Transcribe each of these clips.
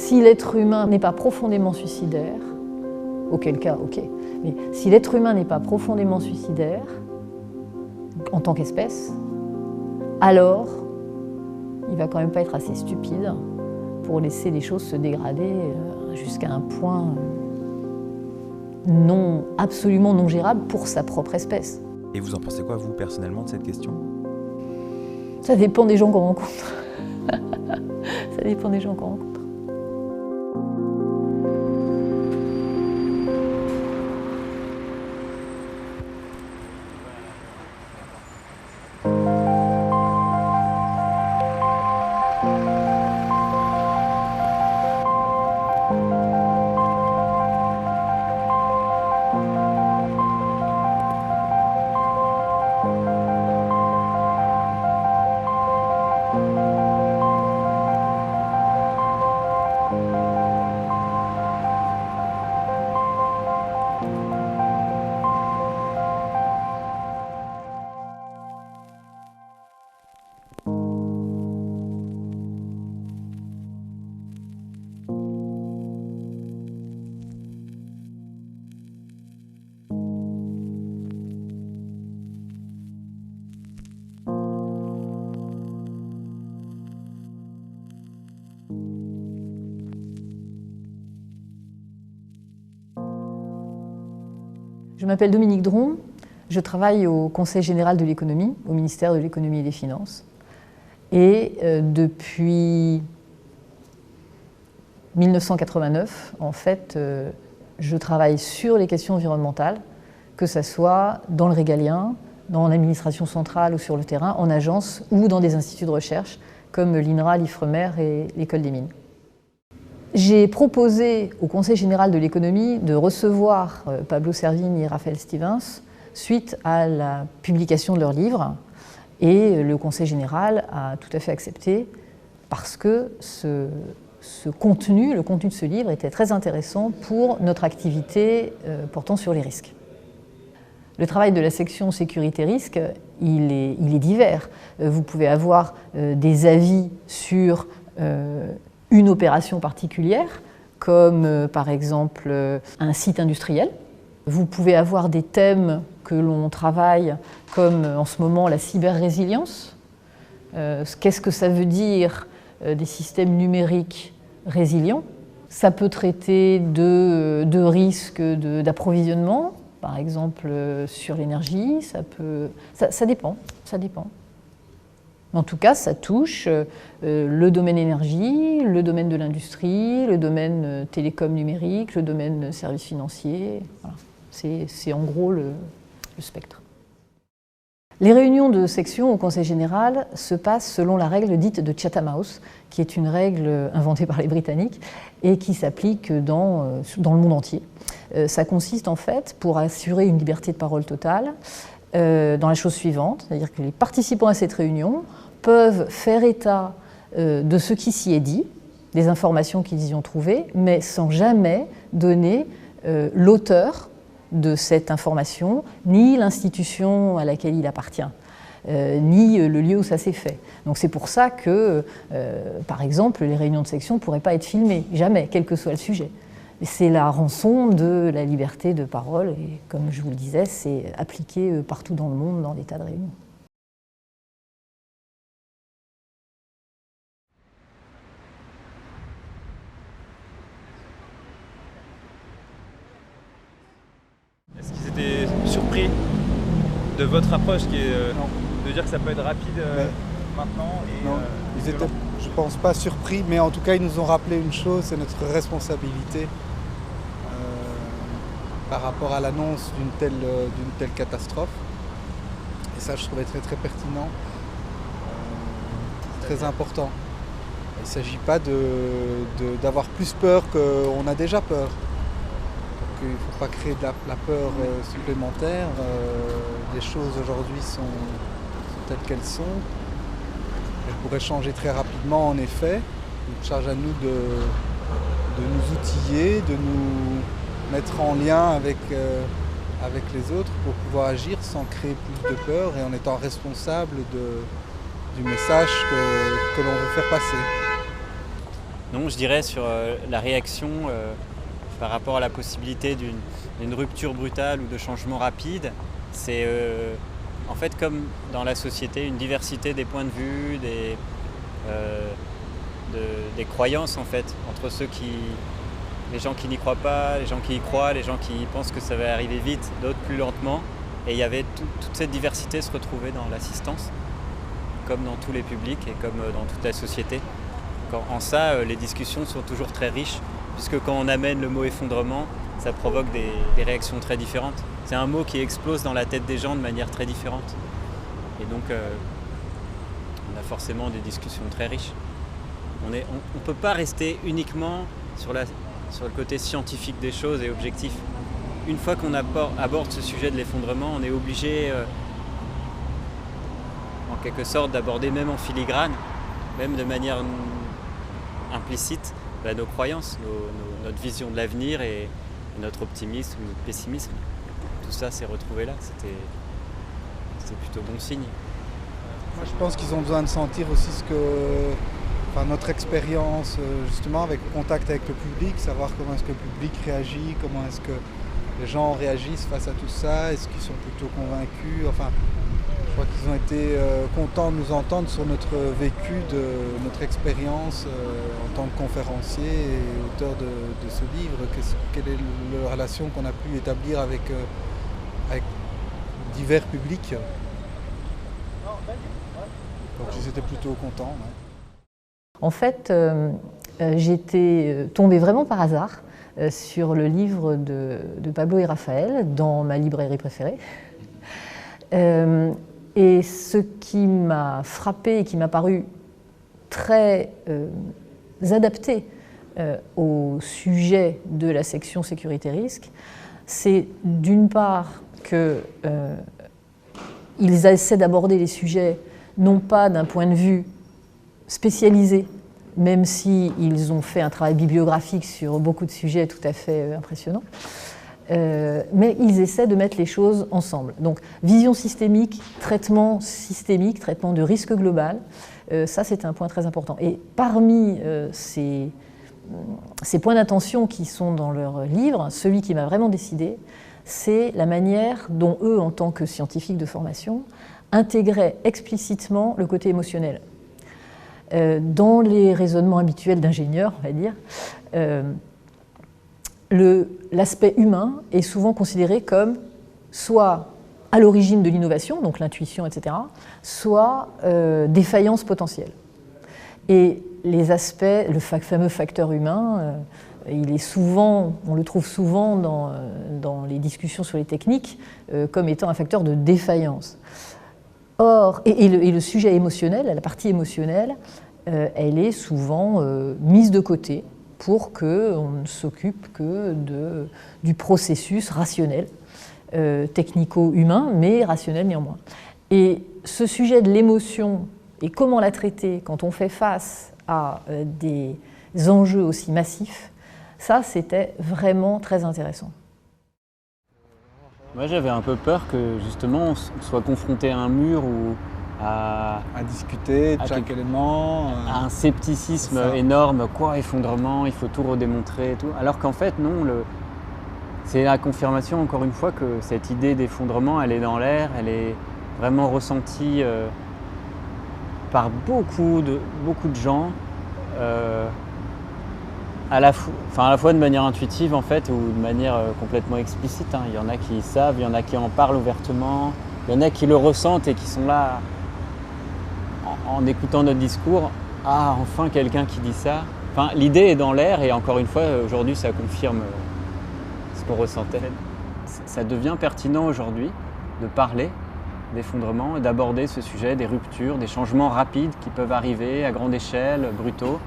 Si l'être humain n'est pas profondément suicidaire, auquel cas, ok, mais si l'être humain n'est pas profondément suicidaire, en tant qu'espèce, alors il ne va quand même pas être assez stupide pour laisser les choses se dégrader jusqu'à un point absolument non gérable pour sa propre espèce. Et vous en pensez quoi, vous, personnellement, de cette question? Ça dépend des gens qu'on rencontre. Ça dépend des gens qu'on rencontre. Je m'appelle Dominique Dron, je travaille au Conseil général de l'économie, au ministère de l'économie et des finances. Et depuis 1989, en fait, je travaille sur les questions environnementales, que ce soit dans le régalien, dans l'administration centrale ou sur le terrain, en agence ou dans des instituts de recherche comme l'INRA, l'IFREMER et l'École des mines. J'ai proposé au Conseil général de l'économie de recevoir Pablo Servigne et Raphaël Stevens suite à la publication de leur livre, et le Conseil général a tout à fait accepté parce que le contenu de ce livre était très intéressant pour notre activité portant sur les risques. Le travail de la section sécurité-risque, il est divers. Vous pouvez avoir des avis sur une opération particulière, comme par exemple un site industriel. Vous pouvez avoir des thèmes que l'on travaille, comme en ce moment la cyber-résilience. Qu'est-ce que ça veut dire des systèmes numériques résilients? Ça peut traiter de risques d'approvisionnement, par exemple sur l'énergie, ça dépend. En tout cas, ça touche le domaine énergie, le domaine de l'industrie, le domaine télécom numérique, le domaine services financiers. Voilà. C'est en gros le spectre. Les réunions de section au Conseil général se passent selon la règle dite de Chatham House, qui est une règle inventée par les Britanniques et qui s'applique dans le monde entier. Ça consiste en fait, pour assurer une liberté de parole totale, dans la chose suivante, c'est-à-dire que les participants à cette réunion peuvent faire état de ce qui s'y est dit, des informations qu'ils y ont trouvées, mais sans jamais donner l'auteur de cette information, ni l'institution à laquelle il appartient, ni le lieu où ça s'est fait. Donc c'est pour ça que, par exemple, les réunions de section ne pourraient pas être filmées, jamais, quel que soit le sujet. C'est la rançon de la liberté de parole et, comme je vous le disais, c'est appliqué partout dans le monde dans des tas de réunions. Est-ce qu'ils étaient surpris de votre approche, qui est de dire que ça peut être rapide maintenant Non, ils étaient, je pense pas surpris, mais en tout cas ils nous ont rappelé une chose, c'est notre responsabilité par rapport à l'annonce d'une telle catastrophe. Et ça, je trouvais très très pertinent, très important. Il ne s'agit pas d'avoir plus peur qu'on a déjà peur. Il ne faut pas créer de la peur supplémentaire. Les choses aujourd'hui sont telles qu'elles sont. Elles pourraient changer très rapidement en effet. Il charge à nous de nous outiller, de nous mettre en lien avec les autres pour pouvoir agir sans créer plus de peur et en étant responsable du message que l'on veut faire passer. Non, je dirais sur la réaction par rapport à la possibilité d'une rupture brutale ou de changement rapide. C'est en fait comme dans la société une diversité des points de vue, des croyances en fait, entre les gens qui n'y croient pas, les gens qui y croient, les gens qui pensent que ça va arriver vite, d'autres plus lentement. Et il y avait toute cette diversité se retrouvait dans l'assistance, comme dans tous les publics et comme dans toute la société. En ça, les discussions sont toujours très riches, puisque quand on amène le mot effondrement, ça provoque des réactions très différentes. C'est un mot qui explose dans la tête des gens de manière très différente. Et donc, on a forcément des discussions très riches. On ne peut pas rester uniquement sur le côté scientifique des choses et objectif. Une fois qu'on aborde ce sujet de l'effondrement, on est obligé, en quelque sorte, d'aborder même en filigrane, même de manière implicite, nos croyances, notre vision de l'avenir et notre optimisme ou notre pessimisme. Tout ça s'est retrouvé là, c'est plutôt bon signe. Moi, je pense qu'ils ont besoin de sentir aussi notre expérience justement avec le contact avec le public, savoir comment est-ce que le public réagit, comment est-ce que les gens réagissent face à tout ça, est-ce qu'ils sont plutôt convaincus, enfin je crois qu'ils ont été contents de nous entendre sur notre vécu, de notre expérience en tant que conférencier et auteur de ce livre, quelle est la relation qu'on a pu établir avec divers publics. Donc ils étaient plutôt contents. Ouais. En fait, j'étais tombée vraiment par hasard sur le livre de Pablo et Raphaël dans ma librairie préférée. Et ce qui m'a frappée et qui m'a paru très adapté au sujet de la section sécurité-risque, c'est d'une part qu'ils essaient d'aborder les sujets non pas d'un point de vue spécialisés, même s'ils ont fait un travail bibliographique sur beaucoup de sujets tout à fait impressionnants, mais ils essaient de mettre les choses ensemble. Donc, vision systémique, traitement de risque global, ça c'est un point très important. Et parmi ces points d'attention qui sont dans leur livre, celui qui m'a vraiment décidé, c'est la manière dont eux, en tant que scientifiques de formation, intégraient explicitement le côté émotionnel. Dans les raisonnements habituels d'ingénieurs, on va dire, l'aspect humain est souvent considéré comme soit à l'origine de l'innovation, donc l'intuition, etc., soit défaillance potentielle. Et les aspects, le fameux facteur humain, on le trouve souvent dans les discussions sur les techniques comme étant un facteur de défaillance. Or, et le sujet émotionnel, la partie émotionnelle, elle est souvent mise de côté pour qu'on ne s'occupe que du processus rationnel, technico-humain, mais rationnel néanmoins. Et ce sujet de l'émotion et comment la traiter quand on fait face à des enjeux aussi massifs, ça c'était vraiment très intéressant. Moi j'avais un peu peur que justement on soit confronté à un mur ou à discuter de chaque élément. À un scepticisme énorme, quoi, effondrement, il faut tout redémontrer et tout. Alors qu'en fait non, c'est la confirmation encore une fois que cette idée d'effondrement elle est dans l'air, elle est vraiment ressentie par beaucoup de gens. À la fois de manière intuitive en fait ou de manière complètement explicite. Il y en a qui savent, il y en a qui en parlent ouvertement, il y en a qui le ressentent et qui sont là en écoutant notre discours. Ah, enfin quelqu'un qui dit ça. Enfin, l'idée est dans l'air et encore une fois aujourd'hui ça confirme ce qu'on ressentait. Ça devient pertinent aujourd'hui de parler d'effondrement et d'aborder ce sujet des ruptures, des changements rapides qui peuvent arriver à grande échelle, brutaux.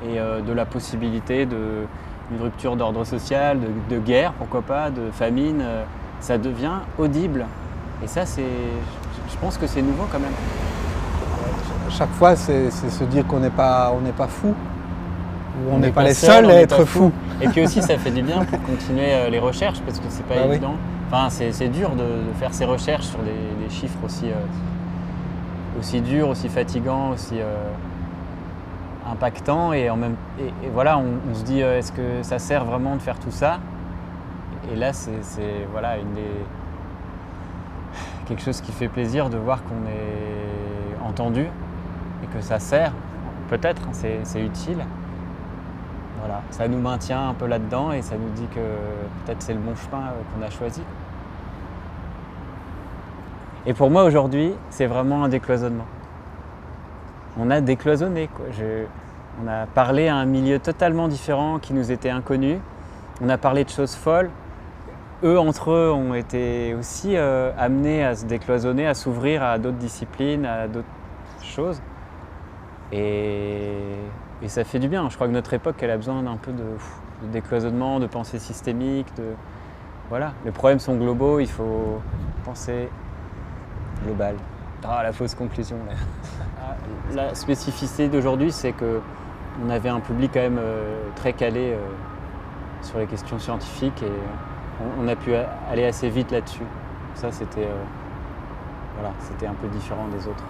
Et de la possibilité d'une rupture d'ordre social, de guerre, pourquoi pas, de famine, ça devient audible. Et ça, je pense que c'est nouveau quand même. Chaque fois, c'est se dire qu'on n'est pas fou, ou on n'est pas les seuls à être fous. Et puis aussi, ça fait du bien pour continuer les recherches, parce que c'est pas évident. Oui. Enfin, c'est dur de faire ces recherches sur des chiffres aussi durs, aussi fatigants, aussi impactant et voilà, on se dit est-ce que ça sert vraiment de faire tout ça? Et là c'est voilà, quelque chose qui fait plaisir de voir qu'on est entendu et que ça sert, peut-être, c'est utile. Voilà, ça nous maintient un peu là-dedans et ça nous dit que peut-être c'est le bon chemin qu'on a choisi. Et pour moi aujourd'hui, c'est vraiment un décloisonnement. On a décloisonné, quoi. On a parlé à un milieu totalement différent qui nous était inconnu. On a parlé de choses folles. Eux, entre eux, ont été aussi amenés à se décloisonner, à s'ouvrir à d'autres disciplines, à d'autres choses. Et ça fait du bien. Je crois que notre époque, elle a besoin d'un peu de décloisonnement, de pensée systémique. Voilà. Les problèmes sont globaux, il faut penser global. Ah, la fausse conclusion. Là. La spécificité d'aujourd'hui, c'est qu'on avait un public quand même très calé sur les questions scientifiques et on a pu aller assez vite là-dessus. Ça, c'était voilà, c'était un peu différent des autres.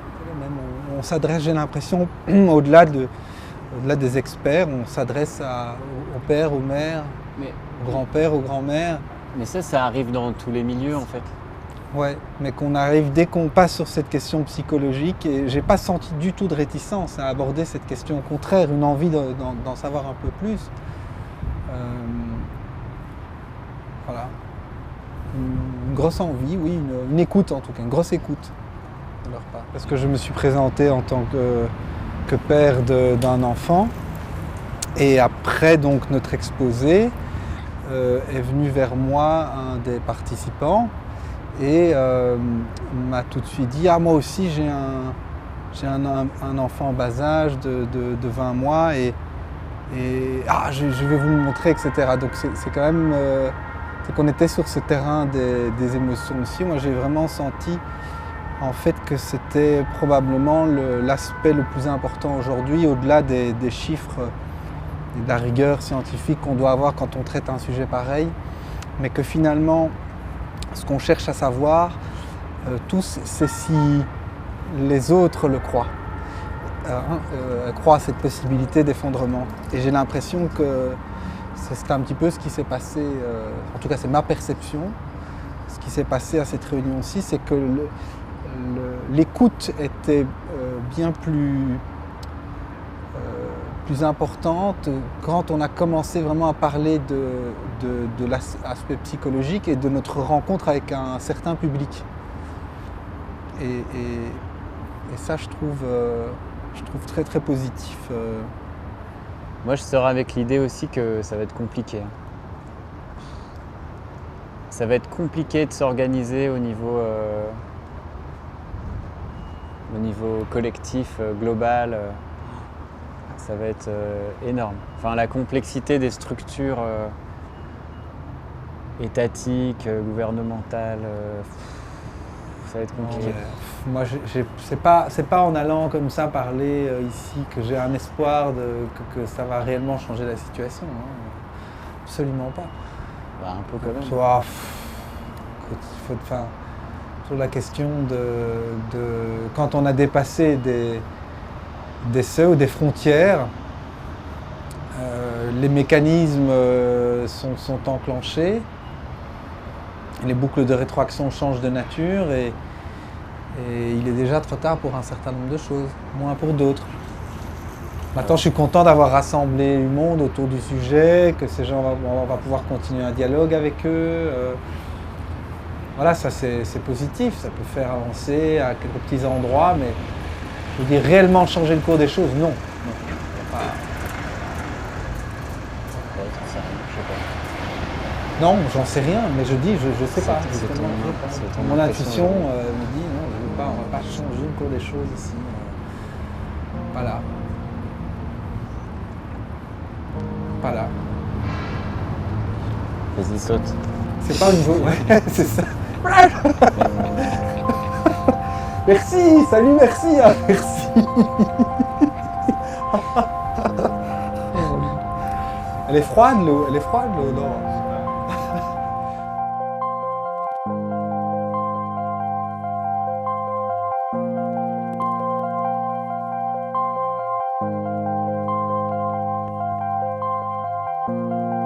On s'adresse, j'ai l'impression, au-delà des experts, on s'adresse aux pères, aux mères, aux grands-pères, aux grands-mères. Mais ça arrive dans tous les milieux en fait. Ouais, mais qu'on arrive dès qu'on passe sur cette question psychologique, et j'ai pas senti du tout de réticence à aborder cette question, au contraire, une envie d'en savoir un peu plus. Voilà. Une grosse envie, oui, une écoute en tout cas, une grosse écoute de leur part. Parce que je me suis présenté en tant que père d'un enfant, et après donc notre exposé est venu vers moi un des participants et m'a tout de suite dit « Ah, moi aussi j'ai un enfant en bas âge de 20 mois et je vais vous le montrer, etc. » Donc c'est quand même... c'est qu'on était sur ce terrain des émotions aussi. Moi j'ai vraiment senti en fait que c'était probablement l'aspect le plus important aujourd'hui, au-delà des chiffres et de la rigueur scientifique qu'on doit avoir quand on traite un sujet pareil, mais que finalement ce qu'on cherche à savoir tous, c'est si les autres le croient, croient à cette possibilité d'effondrement. Et j'ai l'impression que c'est un petit peu ce qui s'est passé, en tout cas c'est ma perception, ce qui s'est passé à cette réunion-ci, c'est que l'écoute était bien plus importante quand on a commencé vraiment à parler de l'aspect psychologique et de notre rencontre avec un certain public. Et ça, je trouve très très positif. Moi, je sors avec l'idée aussi que ça va être compliqué. Ça va être compliqué de s'organiser au niveau collectif, global. Ça va être énorme. Enfin, la complexité des structures étatiques, gouvernementales, ça va être compliqué. Moi, c'est pas en allant comme ça parler ici que j'ai un espoir que ça va réellement changer la situation. Hein. Absolument pas. Bah, un peu quand même. Sur la question de quand on a dépassé des seuils ou des frontières, les mécanismes sont enclenchés, les boucles de rétroaction changent de nature et il est déjà trop tard pour un certain nombre de choses, moins pour d'autres. Maintenant, je suis content d'avoir rassemblé le monde autour du sujet, que ces gens, on va pouvoir continuer un dialogue avec eux. Voilà, ça c'est positif, ça peut faire avancer à quelques petits endroits, mais je veux dire réellement changer le cours des choses, non. Non, j'en sais rien, mais je dis, je sais pas. Mon intuition me dit, non, on ne va pas changer le cours des choses ici. Voilà. Voilà. Vas-y, saute. C'est pas au niveau... Ouais, c'est ça. Merci, salut, merci, hein, merci. Elle est froide l'eau, non?